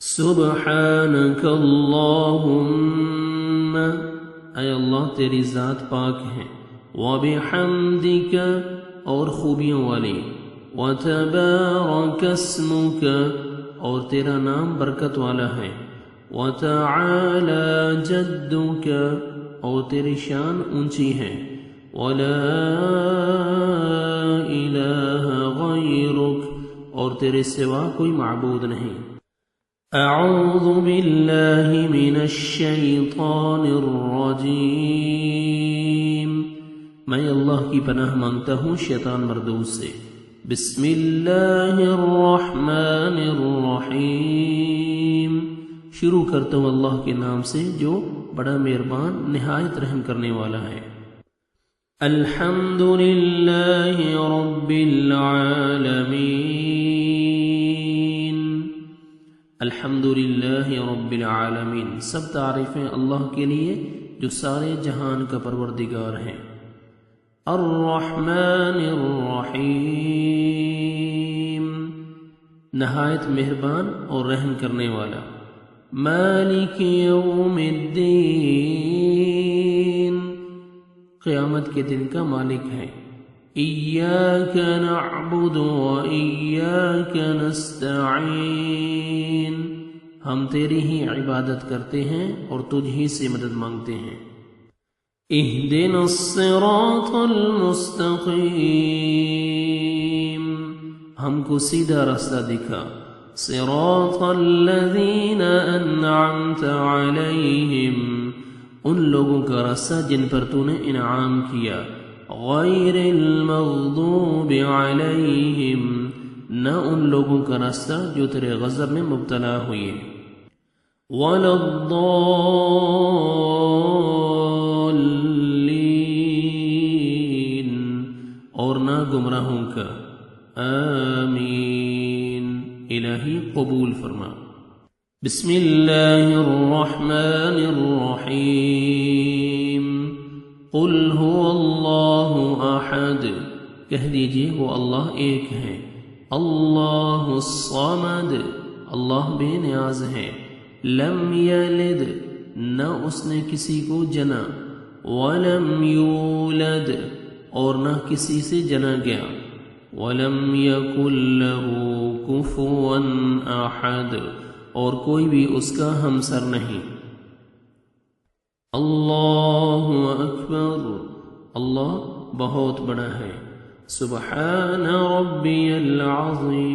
سبحانک اللہم، اے اللہ تیری ذات پاک ہے، وبحمدک اور خوبیوں والی، وتبارک اسمک اور تیرا نام برکت والا ہے، وتعالی جدک اور تیری شان اونچی ہے، ولا الہ غیرک اور تیرے سوا کوئی معبود نہیں۔ اعوذ باللہ من الشیطان الرجیم، میں اللہ کی پناہ مانگتا ہوں شیطان مردود سے۔ بسم اللہ الرحمن الرحیم، شروع کرتا ہوں اللہ کے نام سے جو بڑا مہربان نہایت رحم کرنے والا ہے۔ الحمد للہ رب العالمین، الحمدللہ رب العالمین، سب تعریفیں اللہ کے لیے جو سارے جہان کا پروردگار ہے۔ الرحمن الرحیم، نہایت مہربان اور رحم کرنے والا۔ مالک یوم الدین، قیامت کے دن کا مالک ہے۔ ایاک نعبد و ایاک نستعین، ہم تیری ہی عبادت کرتے ہیں اور تجھ ہی سے مدد مانگتے ہیں۔ اہدنا الصراط المستقیم، ہم کو سیدھا راستہ دکھا۔ صراط الذین انعمت علیہم، ان لوگوں کا راستہ جن پر تو نے انعام کیا۔ غیر المغضوب علیہم، نہ ان لوگوں کا راستہ جو تیرے غضب میں مبتلا ہوئے۔ ولا الضالین، اور نہ گمراہوں کا۔ آمین، الہی قبول فرما۔ بسم اللہ الرحمن الرحیم، قل هو اللہ احد، کہہ دیجئے وہ اللہ ایک ہے۔ اللہ الصمد، اللہ بے نیاز ہے۔ لم یلد، نہ اس نے کسی کو جنا۔ ولم یولد، اور نہ کسی سے جنا گیا۔ ولم یکن لہ کفوا احد، اور کوئی بھی اس کا ہمسر نہیں۔ اللہ اکبر، اللہ بہت بڑا ہے۔ سبحان ربی العظیم،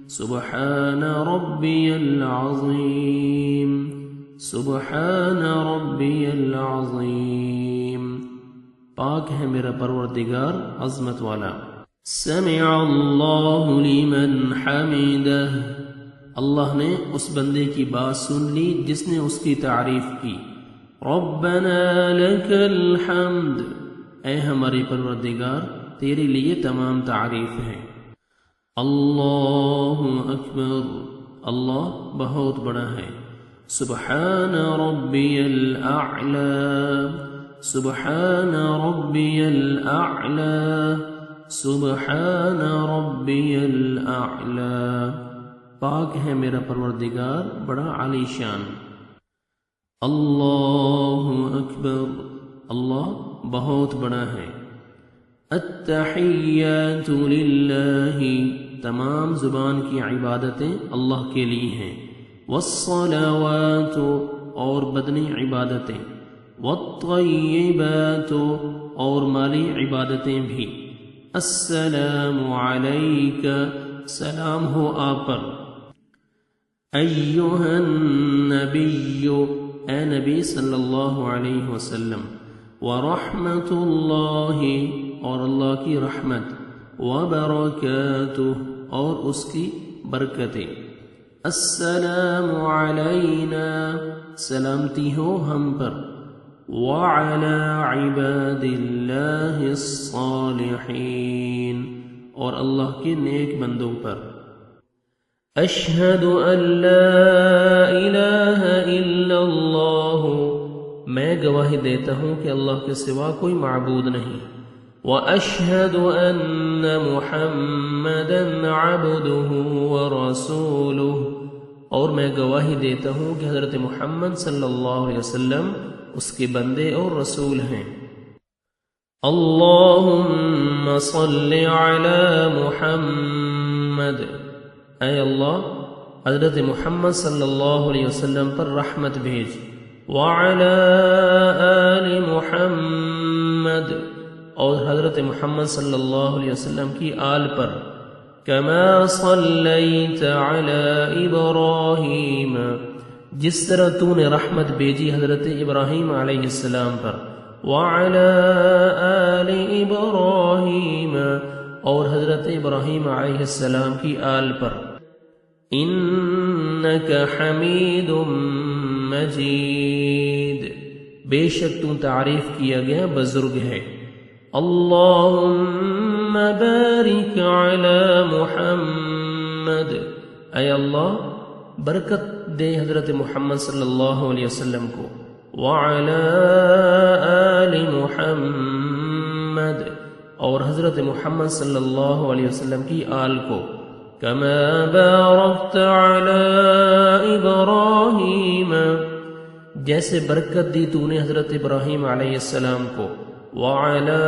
سبحان ربی العظیم، سبحان ربی العظیم، پاک ہے میرا پروردگار عظمت والا۔ سمع اللہ لمن حمدہ، اللہ نے اس بندے کی بات سن لی جس نے اس کی تعریف کی۔ ربنا لک الحمد، اے ہمارے پروردگار تیرے لیے تمام تعریف ہے۔ اللہ اکبر، اللہ بہت بڑا ہے۔ سبحان ربی الاعلی، سبحان ربی الاعلی، سبحان ربی الاعلی، پاک ہے میرا پروردگار بڑا عالی شان۔ اللہ اکبر، اللہ بہت بڑا ہے۔ التحیات للہ، تمام زبان کی عبادتیں اللہ کے لیے ہیں۔ والصلوات، اور بدنی عبادتیں۔ والطیبات، اور مالی عبادتیں بھی۔ السلام علیک، سلام ہو آپ پر۔ ایھا النبی، اے نبی صلی اللہ علیہ وسلم۔ ورحمۃ اللہ، اور اللہ کی رحمت۔ وبرکاتہ، اور اس کی برکتیں۔ السلام علینا، سلامتی ہو ہم پر۔ وعلی عباد اللہ الصالحین، اور اللہ کے نیک بندوں پر۔ اشہد ان لا الہ الا اللہ، میں گواہی دیتا ہوں کہ اللہ کے سوا کوئی معبود نہیں۔ واشہد ان محمدا عبده ورسوله، اور میں گواہی دیتا ہوں کہ حضرت محمد صلی اللہ علیہ وسلم اس کے بندے اور رسول ہیں۔ اللہم صل علی محمد، اے اللہ حضرت محمد صلی اللہ علیہ وسلم پر رحمت بھیج، وعلی آل محمد، اور حضرت محمد صلی اللہ علیہ وسلم کی آل پر، کما صلیت علی ابراہیم، جس طرح تو نے رحمت بھیجی حضرت ابراہیم علیہ السلام پر، وعلی آل ابراہیم، اور حضرت ابراہیم علیہ السلام کی آل پر، انک حمید مجید، بے شک تو تعریف کیا گیا بزرگ ہے۔ اللہم بارک علی محمد، اے اللہ برکت دے حضرت محمد صلی اللہ علیہ وسلم کو، وعلی آل محمد، اور حضرت محمد صلی اللہ علیہ وسلم کی آل کو، کما بارکت علی ابراہیم، جیسے برکت دی تو نے حضرت ابراہیم علیہ السلام کو، وعلی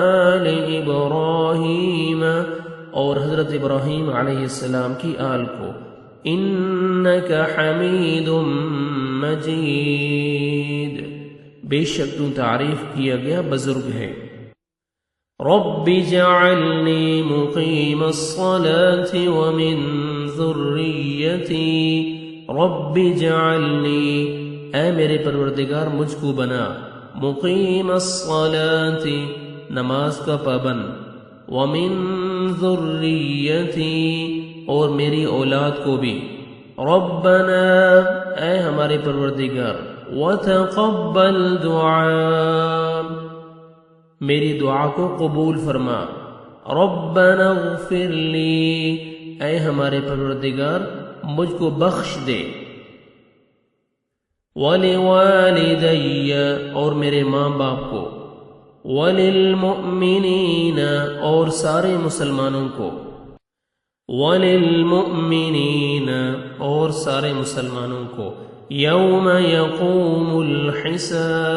آل ابراہیم، اور حضرت ابراہیم علیہ السلام کی آل کو، انک حمید مجید، بے شک تو تعریف کیا گیا بزرگ ہے۔ رب اجعلنی مقیم الصلاة ومن ذریتی، رب اجعلنی، اے میرے پروردگار مجھ کو بنا، مقیم الصلاة، نماز کا پابند، ومن ذریتی، اور میری اولاد کو بھی، ربنا، اے ہمارے پروردگار، وتقبل دعاء، میری دعا کو قبول فرما، ربنا اغفر لی، اے ہمارے پروردگار مجھ کو بخش دے، وَلِوَالِدَيَّ، اور میرے ماں باپ کو، وَلِلْمُؤْمِنِينَ، اور سارے مسلمانوں کو، وَلِلْمُؤْمِنِينَ، اور سارے مسلمانوں کو، یوم یقوم الحساب،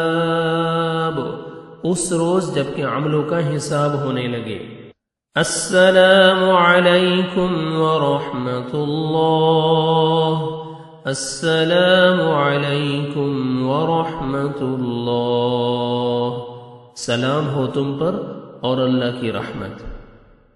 اس روز جب کہ عملوں کا حساب ہونے لگے۔ السلام علیکم ورحمۃ اللہ، السلام علیکم ورحمۃ اللہ، سلام ہو تم پر اور اللہ کی رحمت۔